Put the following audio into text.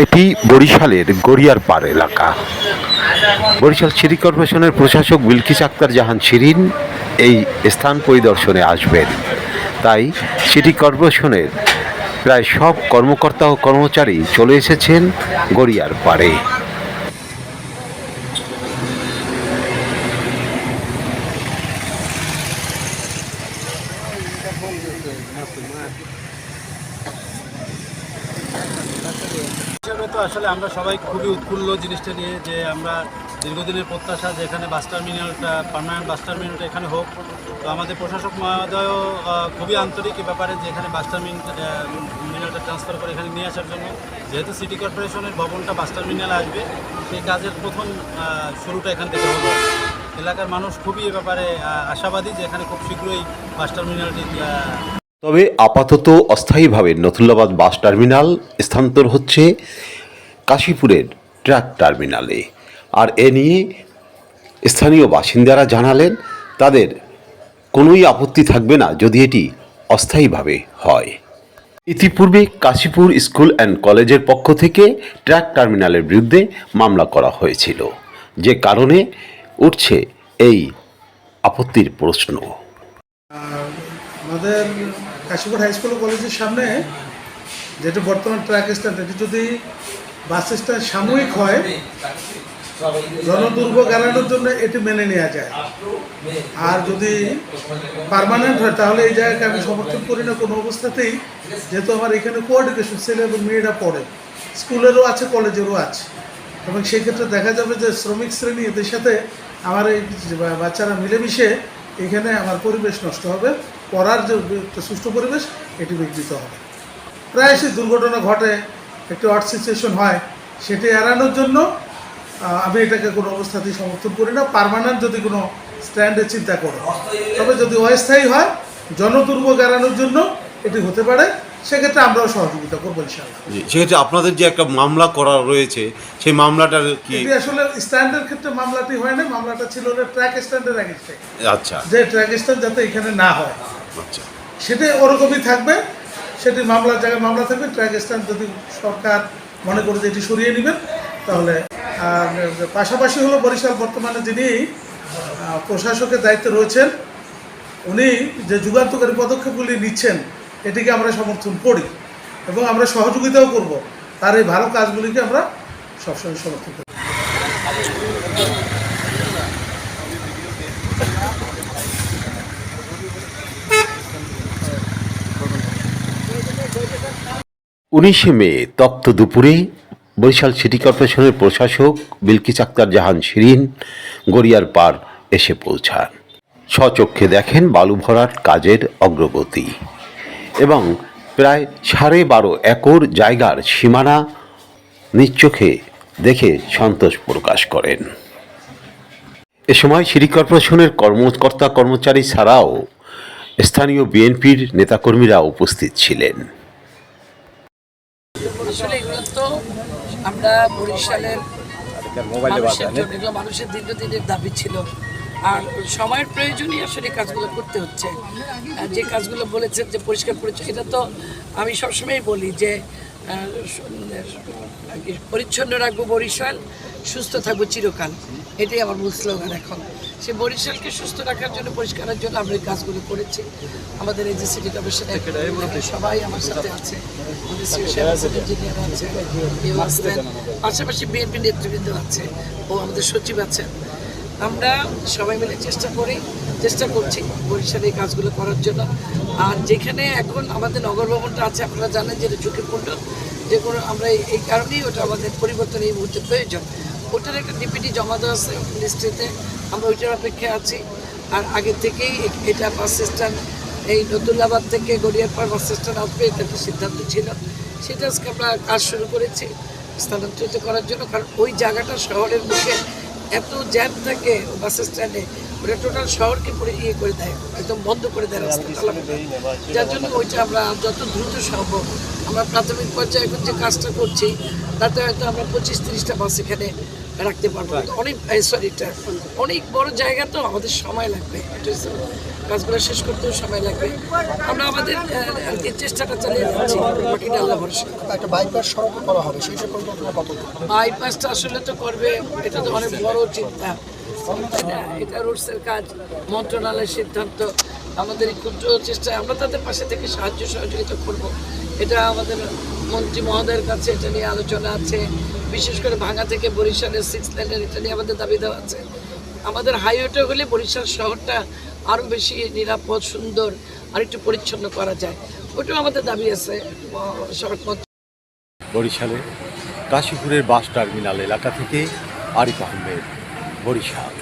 এটি বরিশালের গড়িয়ারপাড় এলাকা। বরিশাল সিটি কর্পোরেশনের প্রশাসক বিলকিস আক্তার জাহান শিরিন এই স্থান পরিদর্শনে আসবেন। তাই সিটি কর্পোরেশনের প্রায় সব কর্মকর্তা ও কর্মচারী চলে এসেছেন গড়িয়ারপাড়ে। হিসেবে তো আসলে আমরা সবাই খুবই উৎফুল্ল জিনিসটা নিয়ে, যে আমরা দীর্ঘদিনের প্রত্যাশা যে এখানে বাস টার্মিনালটা, পার্মানেন্ট বাস টার্মিনালটা এখানে হোক। তো আমাদের প্রশাসক মহোদয়ও খুবই আন্তরিক এ ব্যাপারে, যে এখানে বাস টার্মিনালটা ট্রান্সফার করে এখানে নিয়ে আসার জন্য। যেহেতু সিটি কর্পোরেশনের ভবনটা বাস টার্মিনাল আসবে, সেই কাজের প্রথম শুরুটা এখান থেকে হলো। এলাকার মানুষ খুবই এ ব্যাপারে আশাবাদী যে এখানে খুব শীঘ্রই বাস টার্মিনালটি। তবে আপাতত অস্থায়ীভাবে নথুল্লাবাদ বাস টার্মিনাল স্থানান্তর হচ্ছে কাশীপুরের ট্রাক টার্মিনালে। আর এ নিয়ে স্থানীয় বাসিন্দারা জানালেন তাদের কোনোই আপত্তি থাকবে না যদি এটি অস্থায়ীভাবে হয়। ইতিপূর্বে কাশীপুর স্কুল অ্যান্ড কলেজের পক্ষ থেকে ট্রাক টার্মিনালের বিরুদ্ধে মামলা করা হয়েছিল, যে কারণে উঠছে এই আপত্তির প্রশ্ন। আমাদের কাশীপুর হাই স্কুল কলেজের সামনে যেটা বর্তমান ট্রাক স্ট্যান্ড, এটি যদি বাস স্ট্যান্ড সাময়িক হয়, জনদুর্ভোগ এড়ানোর জন্য এটি মেনে নেওয়া যায়। আর যদি পার্মানেন্ট হয় তাহলে এই জায়গাকে আমি সমর্থন করি না কোনো অবস্থাতেই, যেহেতু আমার এখানে কোএডুকেশন ছেলে এবং মেয়েরা পড়ে, স্কুলেরও আছে কলেজেরও আছে, এবং সেক্ষেত্রে দেখা যাবে যে শ্রমিক শ্রেণী এদের সাথে আমার এই বাচ্চারা মিলেমিশে এখানে আমার পরিবেশ নষ্ট হবে, পড়ার যে একটা সুষ্ঠু পরিবেশ এটি বিঘ্নিত হবে। প্রায়শই দুর্ঘটনা ঘটে, একটি অড সিচুয়েশন হয়, সেটি এড়ানোর জন্য আমি এটাকে কোনো অবস্থাতেই সমর্থন করি না। পার্মানেন্ট যদি কোনো স্ট্যান্ডে চিন্তা করে, তবে যদি অস্থায়ী হয়, জনদুর্ভোগ এড়ানোর জন্য এটি হতে পারে, সেক্ষেত্রে আমরাও সহযোগিতা করবো ইনশাআল্লাহ। সেক্ষেত্রে আপনাদের যে একটা মামলা করা রয়েছে, সেই মামলাটার কি? এটি আসলে স্ট্যান্ডের ক্ষেত্রে মামলাটি হয় না, মামলাটা ছিল ট্র্যাক স্ট্যান্ডের এগেইনস্টে। আচ্ছা, যে ট্র্যাক স্ট্যান্ড যাতে এখানে না হয়, আচ্ছা, সেটি ওরকমই থাকবে, সেটি মামলার জায়গায় মামলা থাকবে। ট্র্যাক স্ট্যান্ড যদি সরকার মনে করে যে এটি সরিয়ে নেবেন তাহলে। আর পাশাপাশি হলো বরিশাল বর্তমানে যিনি প্রশাসকের দায়িত্বে রয়েছেন, উনি যে যুগান্তকারী পদক্ষেপগুলি নিচ্ছেন এটিকে আমরা সমর্থন করি এবং আমরা সহযোগিতাও করব। তার এই ভালো কাজগুলিকে আমরা সবসময় সমর্থন করি। 19 মে তপ্ত দুপুরে বরিশাল সিটি কর্পোরেশনের প্রশাসক বিলকিস আক্তার জাহান শিরিন গড়িয়ারপাড় এসে পৌঁছান। স্বচক্ষে দেখেন বালু ভরাট কাজের অগ্রগতি এবং প্রায় 12.5 একর জায়গার সীমানা নিজ চোখে দেখে সন্তোষ প্রকাশ করেন। এ সময় সিটি কর্পোরেশনের কর্মকর্তা কর্মচারী ছাড়াও স্থানীয় বিএনপির নেতাকর্মীরা উপস্থিত ছিলেন। আসলে এগুলো তো আমরা বরিশালের মানুষের দীর্ঘদিনের দাবি ছিল, আর সময়ের প্রয়োজনই আসলে কাজগুলো করতে হচ্ছে। যে কাজগুলো বলেছেন যে পরিষ্কার পরিচ্ছন্ন, এটা তো আমি সবসময় বলি যে পরিচ্ছন্ন রাখবো বরিশাল, সুস্থ থাকবো চিরকাল, এটাই আমার মূল স্লোগান। এখন সে বরিশালকে সুস্থ রাখার জন্য, পরিষ্কারের জন্য আমরা এই কাজগুলো করেছি। আমাদের এই যে সিটি কর্পোরেশনের সবাই আমার সাথে আছে, ইঞ্জিনিয়ার আছে, পাশাপাশি বিএনপি নেতৃবৃন্দ আছে ও আমাদের সচিব আছেন। আমরা সবাই মিলে চেষ্টা করছি বরিশালে এই কাজগুলো করার জন্য। আর যেখানে এখন আমাদের নগর ভবনটা আছে, আপনারা জানেন যে এটা ঝুঁকিপূর্ণ, যে কোনো আমরা এই কারণেই ওটা আমাদের পরিবর্তন এই মুহূর্তে প্রয়োজন। ওটার একটা ডিপিটি জমা দেওয়া আছে মিনিস্ট্রিতে, আমরা ওইটার অপেক্ষায় আছি। আর আগে থেকেই এটা বাস স্ট্যান্ড, এই নতুল্লাবাদ থেকে গড়িয়ারপাড় বাস স্ট্যান্ড আসবে, এটা একটা সিদ্ধান্ত ছিল, সেটা আজকে আমরা কাজ শুরু করেছি স্থানান্তরিত করার জন্য। কারণ ওই জায়গাটা শহরের মুখে এত জ্যাম থাকে বাস স্ট্যান্ডে, ওটা টোটাল শহরকে করে দেয়, একদম বন্ধ করে দেয় রাস্তা, যার জন্য ওইটা আমরা যত দ্রুত সম্ভব, আমরা প্রাথমিক পর্যায়ে এখন যে কাজটা করছি তাতে হয়তো আমরা 25-30টা বাস এখানে রাখতে পারবো। অনেক বড় জায়গা, তো আমাদের সময় লাগবে। কাজগুলো শেষ করতেও সময় লাগবে। আমরা আমাদের আর কি চেষ্টাটা চালিয়ে যাচ্ছি, বাকিটা আল্লাহ ভরসা। একটা বাইপাস সড়ক করা হবে, সেইটা পরিকল্পনা কত? বাইপাসটা আসলে তো করবে, এটা তো অনেক বড় চিন্তা, তাই না? এটা রোডসের কাজ, মন্ত্রণালয়ের সিদ্ধান্ত, আমাদের এই ক্ষুদ্র চেষ্টায় আমরা তাদের পাশে থেকে সাহায্য সহযোগিতা করব। এটা আমাদের মন্ত্রী মহোদয়ের কাছে এটা নিয়ে আলোচনা আছে, বিশেষ করে ভাঙা থেকে বরিশালের 6 লেনের এটা নিয়ে আমাদের দাবি দেওয়া আছে। আমাদের হাইওয়েটা হলে বরিশাল শহরটা আরও বেশি নিরাপদ, সুন্দর আর একটু পরিচ্ছন্ন করা যায়, ওটাও আমাদের দাবি আছে সড়ক মন্ত্রী। বরিশালে কাশীপুরের বাস টার্মিনাল এলাকা থেকে আরিফ আহমেদ, বরিশাল।